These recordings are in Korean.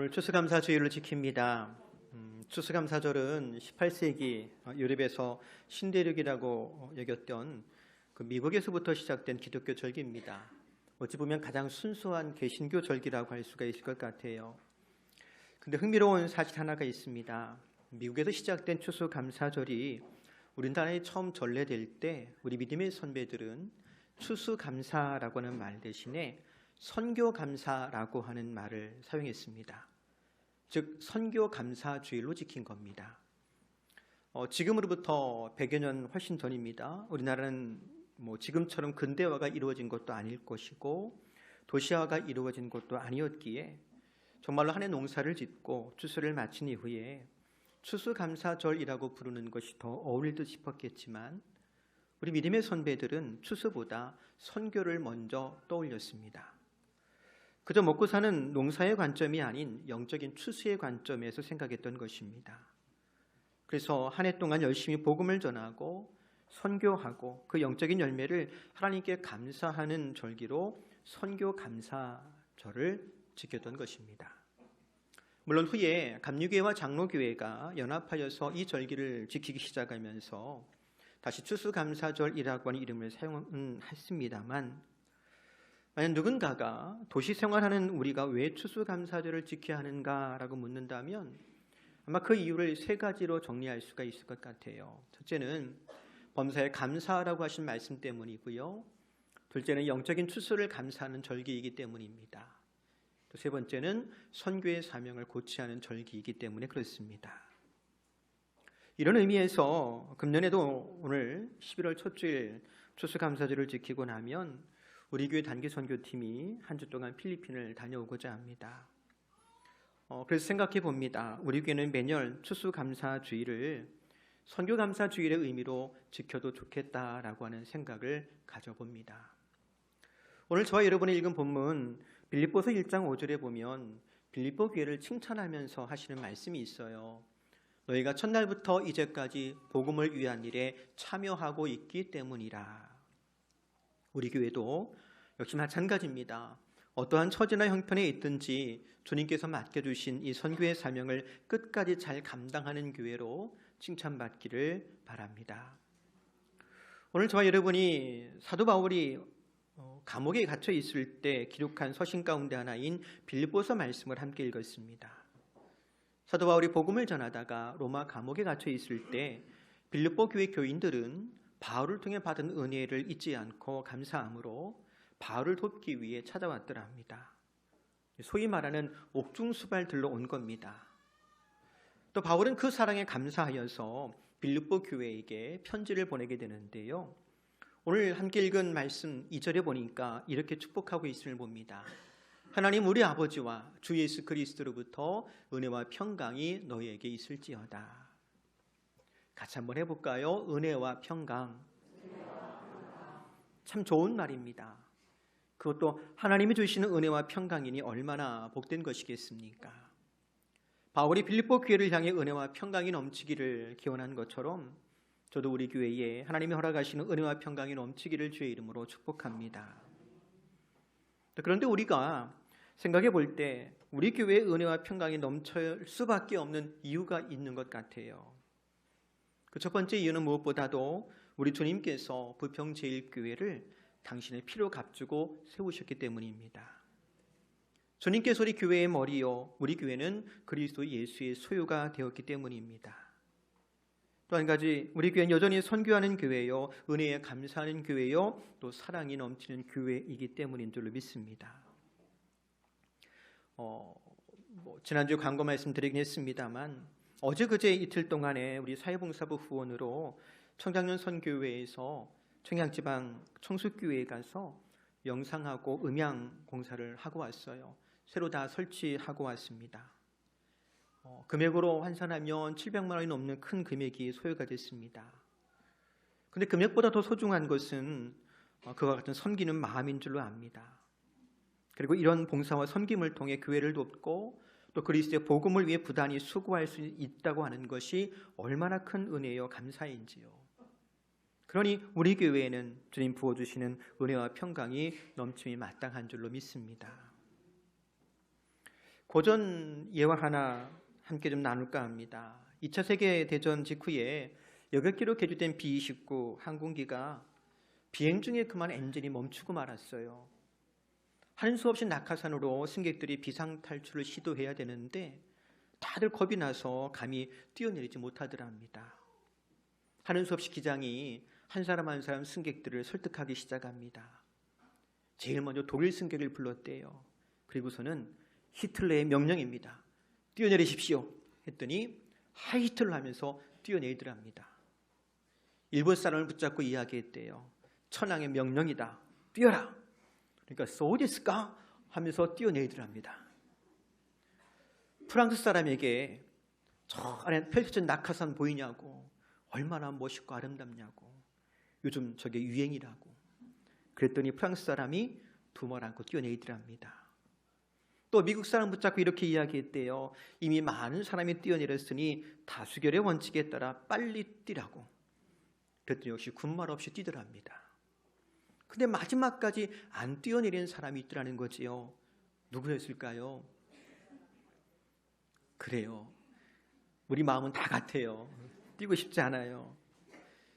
오늘 추수감사주일을 지킵니다. 추수감사절은 18세기 유럽에서 신대륙이라고 여겼던 그 미국에서부터 시작된 기독교 절기입니다. 어찌 보면 가장 순수한 개신교 절기라고 할 수가 있을 것 같아요. 근데 흥미로운 사실 하나가 있습니다. 미국에서 시작된 추수감사절이 우리나라에 처음 전래될 때 우리 믿음의 선배들은 추수감사라고 하는 말 대신에 선교감사라고 하는 말을 사용했습니다. 즉 선교감사주일로 지킨 겁니다. 지금으로부터 100여 년 훨씬 전입니다. 우리나라는 지금처럼 근대화가 이루어진 것도 아닐 것이고 도시화가 이루어진 것도 아니었기에 정말로 한 해 농사를 짓고 추수를 마친 이후에 추수감사절이라고 부르는 것이 더 어울릴 듯 싶었겠지만 우리 믿음의 선배들은 추수보다 선교를 먼저 떠올렸습니다. 그저 먹고 사는 농사의 관점이 아닌 영적인 추수의 관점에서 생각했던 것입니다. 그래서 한 해 동안 열심히 복음을 전하고 선교하고 그 영적인 열매를 하나님께 감사하는 절기로 선교감사절을 지켰던 것입니다. 물론 후에 감리교회와 장로교회가 연합하여서 이 절기를 지키기 시작하면서 다시 추수감사절이라고 하는 이름을 사용했습니다만 만약 누군가가 도시 생활하는 우리가 왜 추수감사절을 지켜야 하는가라고 묻는다면 아마 그 이유를 세 가지로 정리할 수가 있을 것 같아요. 첫째는 범사에 감사하라고 하신 말씀 때문이고요. 둘째는 영적인 추수를 감사하는 절기이기 때문입니다. 또 세 번째는 선교의 사명을 고취하는 절기이기 때문에 그렇습니다. 이런 의미에서 금년에도 오늘 11월 첫 주일 추수감사절을 지키고 나면 우리 교회 단기 선교팀이 한 주 동안 필리핀을 다녀오고자 합니다. 그래서 생각해 봅니다. 우리 교회는 매년 추수감사주일을 선교감사주일의 의미로 지켜도 좋겠다라고 하는 생각을 가져봅니다. 오늘 저와 여러분이 읽은 본문 빌립보서 1장 5절에 보면 빌립보 교회를 칭찬하면서 하시는 말씀이 있어요. 너희가 첫날부터 이제까지 복음을 위한 일에 참여하고 있기 때문이라. 우리 교회도 역시 마찬가지입니다. 어떠한 처지나 형편에 있든지 주님께서 맡겨주신 이 선교의 사명을 끝까지 잘 감당하는 교회로 칭찬받기를 바랍니다. 오늘 저와 여러분이 사도 바울이 감옥에 갇혀 있을 때 기록한 서신 가운데 하나인 빌립보서 말씀을 함께 읽었습니다. 사도 바울이 복음을 전하다가 로마 감옥에 갇혀 있을 때 빌립보 교회 교인들은 바울을 통해 받은 은혜를 잊지 않고 감사함으로 바울을 돕기 위해 찾아왔더라 합니다. 소위 말하는 옥중수발들로 온 겁니다. 또 바울은 그 사랑에 감사하여서 빌립보 교회에게 편지를 보내게 되는데요. 오늘 함께 읽은 말씀 2절에 보니까 이렇게 축복하고 있음을 봅니다. 하나님 우리 아버지와 주 예수 그리스도로부터 은혜와 평강이 너희에게 있을지어다. 같이 한번 해볼까요? 은혜와 평강. 참 좋은 말입니다. 그것도 하나님이 주시는 은혜와 평강이니 얼마나 복된 것이겠습니까? 바울이 빌립보 교회를 향해 은혜와 평강이 넘치기를 기원한 것처럼 저도 우리 교회에 하나님이 허락하시는 은혜와 평강이 넘치기를 주의 이름으로 축복합니다. 그런데 우리가 생각해 볼 때 우리 교회에 은혜와 평강이 넘칠 수밖에 없는 이유가 있는 것 같아요. 그 첫 번째 이유는 무엇보다도 우리 주님께서 부평제일교회를 당신의 피로 값주고 세우셨기 때문입니다. 주님께서 우리 교회의 머리요, 우리 교회는 그리스도 예수의 소유가 되었기 때문입니다. 또 한 가지, 우리 교회는 여전히 선교하는 교회요, 은혜에 감사하는 교회요, 또 사랑이 넘치는 교회이기 때문인 줄로 믿습니다. 지난주에 광고 말씀드리긴 했습니다만 어제 그제 이틀 동안에 우리 사회봉사부 후원으로 청장년 선교회에서 청양지방 청수교회에 가서 영상하고 음향 공사를 하고 왔어요. 새로 다 설치하고 왔습니다. 금액으로 환산하면 700만 원이 넘는 큰 금액이 소요가 됐습니다. 그런데 금액보다 더 소중한 것은 그와 같은 섬기는 마음인 줄로 압니다. 그리고 이런 봉사와 섬김을 통해 교회를 돕고 또 그리스도의 복음을 위해 부단히 수고할 수 있다고 하는 것이 얼마나 큰 은혜요 감사인지요. 그러니 우리 교회에는 주님 부어주시는 은혜와 평강이 넘침이 마땅한 줄로 믿습니다. 고전 예화 하나 함께 좀 나눌까 합니다. 2차 세계대전 직후에 여객기로 개조된 B-29 항공기가 비행 중에 그만 엔진이 멈추고 말았어요. 하는 수 없이 낙하산으로 승객들이 비상탈출을 시도해야 되는데 다들 겁이 나서 감히 뛰어내리지 못하더랍니다. 하는 수 없이 기장이 한 사람 한 사람 승객들을 설득하기 시작합니다. 제일 먼저 독일 승객을 불렀대요. 그리고서는 히틀러의 명령입니다. 뛰어내리십시오 했더니 하이히틀러 하면서 뛰어내리더랍니다. 일본 사람을 붙잡고 이야기했대요. 천황의 명령이다. 뛰어라. 그러니까 소데스까 하면서 뛰어내리더랍니다. 프랑스 사람에게 저 안에 펼쳐진 낙하산 보이냐고, 얼마나 멋있고 아름답냐고, 요즘 저게 유행이라고 그랬더니 프랑스 사람이 두말 않고 뛰어내리더랍니다. 또 미국 사람 붙잡고 이렇게 이야기했대요. 이미 많은 사람이 뛰어내렸으니 다수결의 원칙에 따라 빨리 뛰라고. 그랬더니 역시 군말 없이 뛰더랍니다. 근데 마지막까지 안 뛰어내린 사람이 있더라는 거지요. 누구였을까요? 그래요. 우리 마음은 다 같아요. 뛰고 싶지 않아요.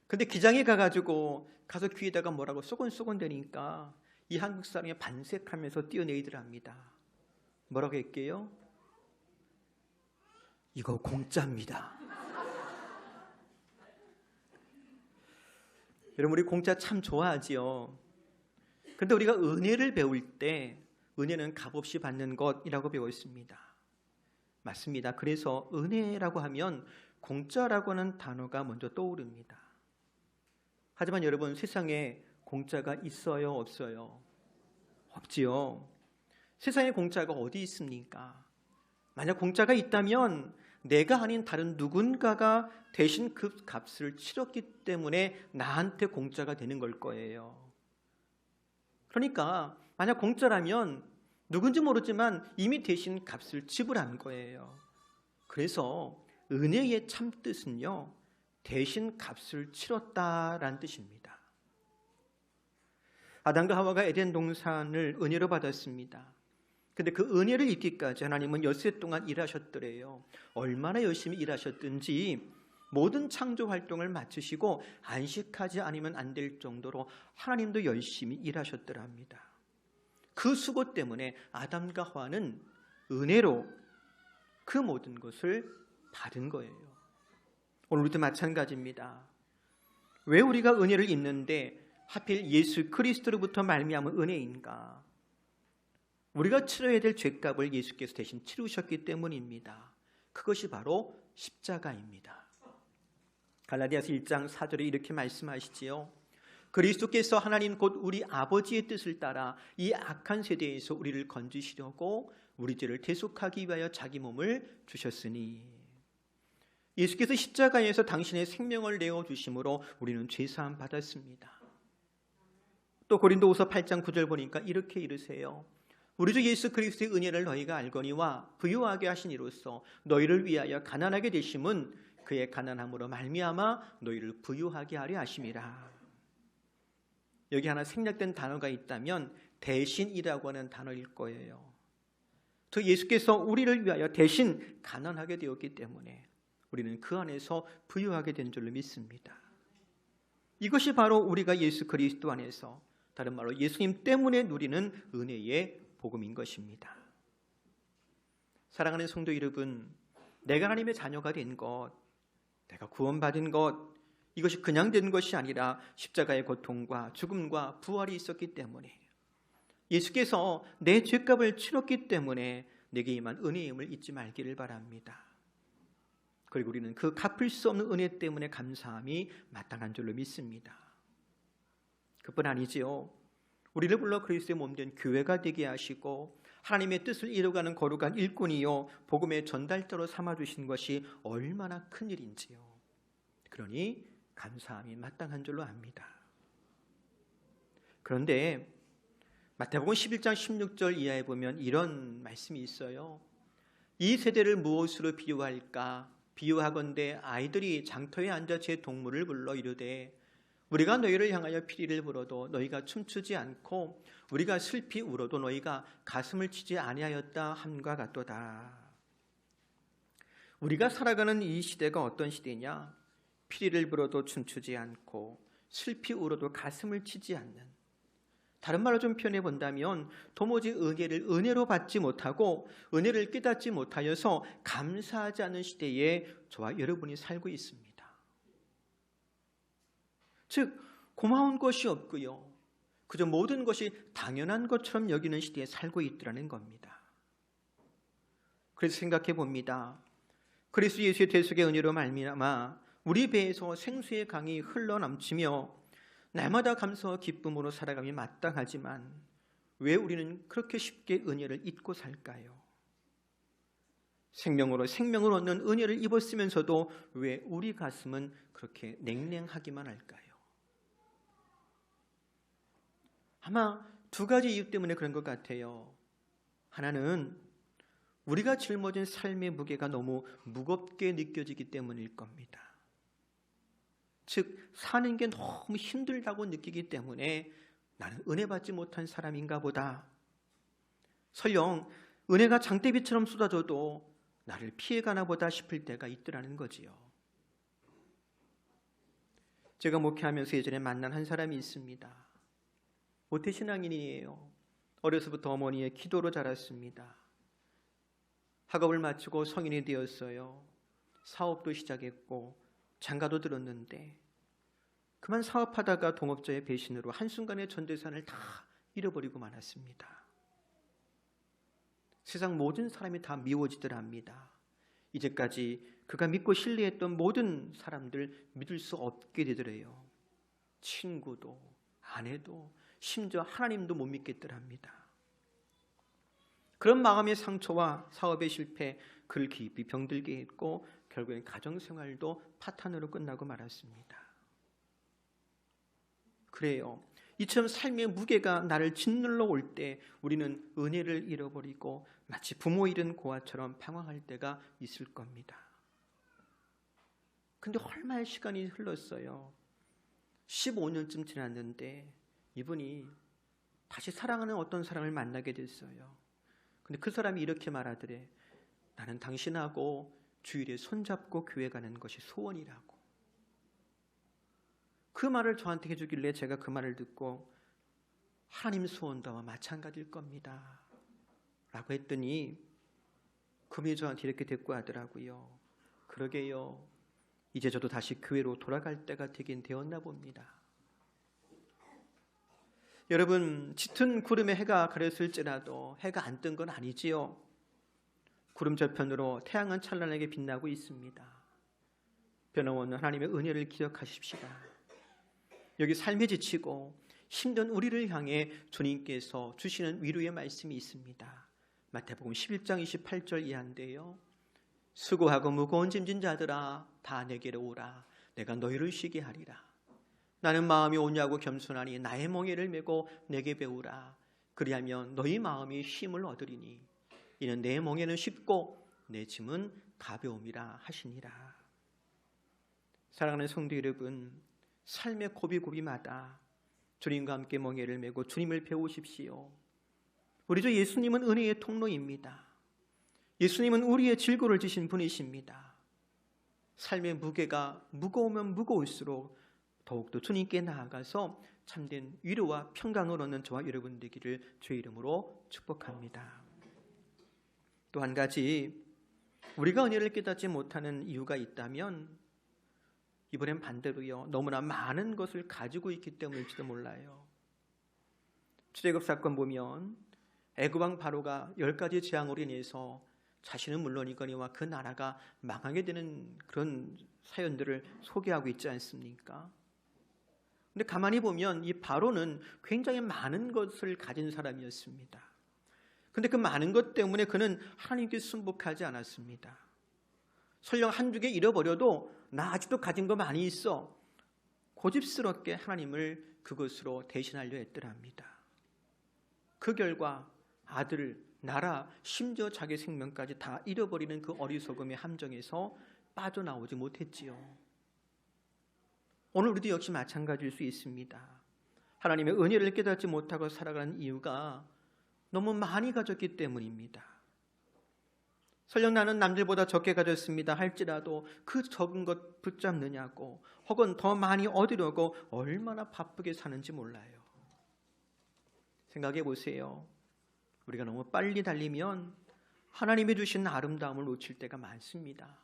근데 기장에 가가지고 가서 귀에다가 뭐라고 쏘곤쏘곤 대니까 이 한국 사람이 반색하면서 뛰어내리더랍니다. 뭐라고 했게요? 이거 공짜입니다. 여러분, 우리 공짜 참 좋아하지요. 그런데 우리가 은혜를 배울 때 은혜는 값없이 받는 것이라고 배웠습니다. 맞습니다. 그래서 은혜라고 하면 공짜라고 하는 단어가 먼저 떠오릅니다. 하지만 여러분, 세상에 공짜가 있어요, 없어요? 없지요. 세상에 공짜가 어디 있습니까? 만약 공짜가 있다면 내가 아닌 다른 누군가가 대신 그 값을 치렀기 때문에 나한테 공짜가 되는 걸 거예요. 그러니까 만약 공짜라면 누군지 모르지만 이미 대신 값을 지불한 거예요. 그래서 은혜의 참 뜻은요, 대신 값을 치렀다라는 뜻입니다. 아담과 하와가 에덴 동산을 은혜로 받았습니다. 근데 그 은혜를 입기까지 하나님은 엿새 동안 일하셨더래요. 얼마나 열심히 일하셨든지 모든 창조 활동을 마치시고 안식하지 않으면 안 될 정도로 하나님도 열심히 일하셨더랍니다. 그 수고 때문에 아담과 하와는 은혜로 그 모든 것을 받은 거예요. 오늘 우리도 마찬가지입니다. 왜 우리가 은혜를 입는데 하필 예수 그리스도로부터 말미암은 은혜인가? 우리가 치러야 될 죄값을 예수께서 대신 치르셨기 때문입니다. 그것이 바로 십자가입니다. 갈라디아서 1장 4절에 이렇게 말씀하시지요. 그리스도께서 하나님 곧 우리 아버지의 뜻을 따라 이 악한 세대에서 우리를 건지시려고 우리 죄를 대속하기 위하여 자기 몸을 주셨으니. 예수께서 십자가에서 당신의 생명을 내어주심으로 우리는 죄사함 받았습니다. 또 고린도후서 8장 9절 보니까 이렇게 이르세요. 우리 주 예수 그리스도의 은혜를 너희가 알거니와 부유하게 하신 이로써 너희를 위하여 가난하게 되심은 그의 가난함으로 말미암아 너희를 부유하게 하려 하심이라. 여기 하나 생략된 단어가 있다면 대신이라고 하는 단어일 거예요. 또 예수께서 우리를 위하여 대신 가난하게 되었기 때문에 우리는 그 안에서 부유하게 된 줄로 믿습니다. 이것이 바로 우리가 예수 그리스도 안에서, 다른 말로 예수님 때문에 누리는 은혜의 복음인 것입니다. 사랑하는 성도 여러분, 내가 하나님의 자녀가 된 것, 내가 구원받은 것, 이것이 그냥 된 것이 아니라 십자가의 고통과 죽음과 부활이 있었기 때문에, 예수께서 내 죄값을 치렀기 때문에 내게 임한 은혜임을 잊지 말기를 바랍니다. 그리고 우리는 그 갚을 수 없는 은혜 때문에 감사함이 마땅한 줄로 믿습니다. 그뿐 아니지요. 우리를 불러 그리스도의 몸된 교회가 되게 하시고 하나님의 뜻을 이루어가는 거룩한 일꾼이요 복음의 전달자로 삼아주신 것이 얼마나 큰 일인지요. 그러니 감사함이 마땅한 줄로 압니다. 그런데 마태복음 11장 16절 이하에 보면 이런 말씀이 있어요. 이 세대를 무엇으로 비유할까? 비유하건대 아이들이 장터에 앉아 제 동물을 불러 이르되 우리가 너희를 향하여 피리를 불어도 너희가 춤추지 않고 우리가 슬피 울어도 너희가 가슴을 치지 아니하였다 함과 같도다. 우리가 살아가는 이 시대가 어떤 시대냐? 피리를 불어도 춤추지 않고 슬피 울어도 가슴을 치지 않는, 다른 말로 좀 표현해 본다면 도무지 은혜를 은혜로 받지 못하고 은혜를 깨닫지 못하여서 감사하지 않는 시대에 저와 여러분이 살고 있습니다. 즉 고마운 것이 없고요, 그저 모든 것이 당연한 것처럼 여기는 시대에 살고 있더라는 겁니다. 그래서 생각해 봅니다. 그리스도 예수의 대속의 은혜로 말미암아 우리 배에서 생수의 강이 흘러넘치며 날마다 감사와 기쁨으로 살아감이 마땅하지만 왜 우리는 그렇게 쉽게 은혜를 잊고 살까요? 생명으로 생명을 얻는 은혜를 입었으면서도 왜 우리 가슴은 그렇게 냉랭하기만 할까요? 아마 두 가지 이유 때문에 그런 것 같아요. 하나는 우리가 짊어진 삶의 무게가 너무 무겁게 느껴지기 때문일 겁니다. 즉 사는 게 너무 힘들다고 느끼기 때문에 나는 은혜 받지 못한 사람인가 보다. 설령 은혜가 장대비처럼 쏟아져도 나를 피해가나 보다 싶을 때가 있더라는 거지요. 제가 목회하면서 예전에 만난 한 사람이 있습니다. 모태신앙인이에요. 어려서부터 어머니의 기도로 자랐습니다. 학업을 마치고 성인이 되었어요. 사업도 시작했고 장가도 들었는데 그만 사업하다가 동업자의 배신으로 한순간에 전 재산을 다 잃어버리고 말았습니다. 세상 모든 사람이 다 미워지더랍니다. 이제까지 그가 믿고 신뢰했던 모든 사람들 믿을 수 없게 되더래요. 친구도 아내도 심지어 하나님도 못 믿겠더랍니다. 그런 마음의 상처와 사업의 실패, 그를 깊이 병들게 했고 결국엔 가정생활도 파탄으로 끝나고 말았습니다. 그래요. 이처럼 삶의 무게가 나를 짓눌러 올 때 우리는 은혜를 잃어버리고 마치 부모 잃은 고아처럼 방황할 때가 있을 겁니다. 근데 얼마의 시간이 흘렀어요. 15년쯤 지났는데 이분이 다시 사랑하는 어떤 사람을 만나게 됐어요. 근데 그 사람이 이렇게 말하더래. 나는 당신하고 주일에 손잡고 교회 가는 것이 소원이라고. 그 말을 저한테 해주길래 제가 그 말을 듣고 하나님 소원다와 마찬가지일 겁니다 라고 했더니 그분이 저한테 이렇게 대꾸하더라고요. 그러게요. 이제 저도 다시 교회로 돌아갈 때가 되긴 되었나 봅니다. 여러분, 짙은 구름에 해가 가렸을지라도 해가 안 뜬 건 아니지요. 구름 저편으로 태양은 찬란하게 빛나고 있습니다. 변함없는 하나님의 은혜를 기억하십시다. 여기 삶에 지치고 힘든 우리를 향해 주님께서 주시는 위로의 말씀이 있습니다. 마태복음 11장 28절 이하인데요. 수고하고 무거운 짐진 자들아 다 내게로 오라. 내가 너희를 쉬게 하리라. 나는 마음이 온유하고 겸손하니 나의 멍에를 메고 내게 배우라. 그리하면 너희 마음이 쉼을 얻으리니 이는 내 멍에는 쉽고 내 짐은 가벼움이라 하시니라. 사랑하는 성도 여러분, 삶의 고비고비마다 주님과 함께 멍에를 메고 주님을 배우십시오. 우리 주 예수님은 은혜의 통로입니다. 예수님은 우리의 질고를 지신 분이십니다. 삶의 무게가 무거우면 무거울수록 더욱더 주님께 나아가서 참된 위로와 평강을 얻는 저와 여러분 되기를 주의 이름으로 축복합니다. 또 한 가지, 우리가 은혜를 깨닫지 못하는 이유가 있다면 이번엔 반대로요, 너무나 많은 것을 가지고 있기 때문일지도 몰라요. 출애굽 사건 보면 애굽 왕 바로가 10가지 재앙으로 인해서 자신은 물론이거니와 그 나라가 망하게 되는 그런 사연들을 소개하고 있지 않습니까? 근데 가만히 보면 이 바로는 굉장히 많은 것을 가진 사람이었습니다. 근데 그 많은 것 때문에 그는 하나님께 순복하지 않았습니다. 설령 한두 개 잃어버려도 나 아직도 가진 거 많이 있어. 고집스럽게 하나님을 그것으로 대신하려 했더랍니다. 그 결과 아들, 나라, 심지어 자기 생명까지 다 잃어버리는 그 어리석음의 함정에서 빠져나오지 못했지요. 오늘 우리도 역시 마찬가지일 수 있습니다. 하나님의 은혜를 깨닫지 못하고 살아가는 이유가 너무 많이 가졌기 때문입니다. 설령 나는 남들보다 적게 가졌습니다 할지라도 그 적은 것 붙잡느냐고, 혹은 더 많이 얻으려고 얼마나 바쁘게 사는지 몰라요. 생각해 보세요. 우리가 너무 빨리 달리면 하나님이 주신 아름다움을 놓칠 때가 많습니다.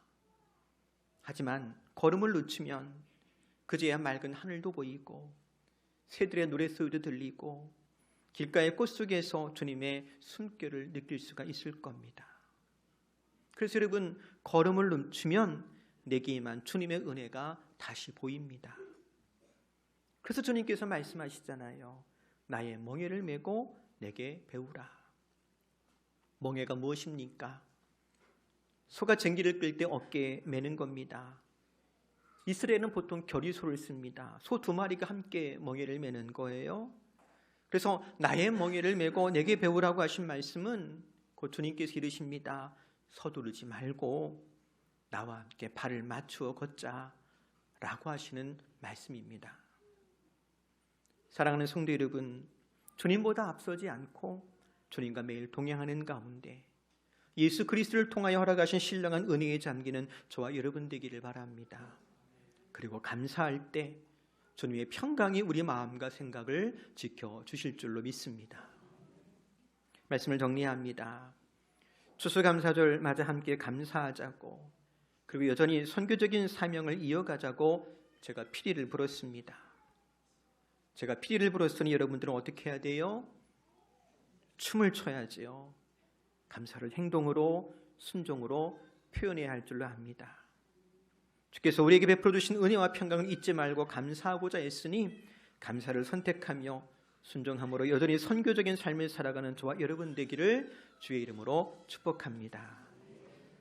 하지만 걸음을 늦추면 그제야 맑은 하늘도 보이고 새들의 노랫소리도 들리고 길가의 꽃 속에서 주님의 숨결을 느낄 수가 있을 겁니다. 그래서 여러분, 걸음을 늦추면 내게만 주님의 은혜가 다시 보입니다. 그래서 주님께서 말씀하시잖아요. 나의 멍에를 메고 내게 배우라. 멍에가 무엇입니까? 소가 쟁기를 끌 때 어깨에 매는 겁니다. 이스라엘은 보통 겨리소를 씁니다. 소 2마리가 함께 멍에를 매는 거예요. 그래서 나의 멍에를 메고 내게 배우라고 하신 말씀은 곧 주님께서 이르십니다. 서두르지 말고 나와 함께 발을 맞추어 걷자 라고 하시는 말씀입니다. 사랑하는 성도 여러분, 주님보다 앞서지 않고 주님과 매일 동행하는 가운데 예수 그리스도를 통하여 허락하신 신령한 은혜에 잠기는 저와 여러분 되기를 바랍니다. 그리고 감사할 때 주님의 평강이 우리 마음과 생각을 지켜주실 줄로 믿습니다. 말씀을 정리합니다. 추수감사절 맞아 함께 감사하자고, 그리고 여전히 선교적인 사명을 이어가자고 제가 피리를 불었습니다. 제가 피리를 불었으니 여러분들은 어떻게 해야 돼요? 춤을 춰야지요. 감사를 행동으로, 순종으로 표현해야 할 줄로 압니다. 주께서 우리에게 베풀어 주신 은혜와 평강을 잊지 말고 감사하고자 했으니 감사를 선택하며 순종함으로 여전히 선교적인 삶을 살아가는 저와 여러분 되기를 주의 이름으로 축복합니다.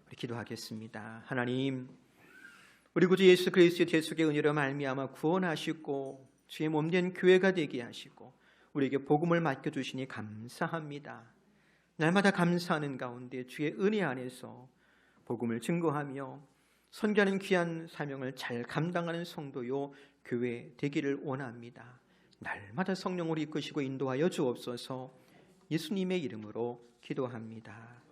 우리 기도하겠습니다. 하나님, 우리 구주 예수 그리스도의 대속의 은혜로 말미암아 구원하시고 주의 몸된 교회가 되게 하시고 우리에게 복음을 맡겨주시니 감사합니다. 날마다 감사하는 가운데 주의 은혜 안에서 복음을 증거하며 선교하는 귀한 사명을 잘 감당하는 성도요 교회 되기를 원합니다. 날마다 성령으로 이끄시고 인도하여 주옵소서. 예수님의 이름으로 기도합니다.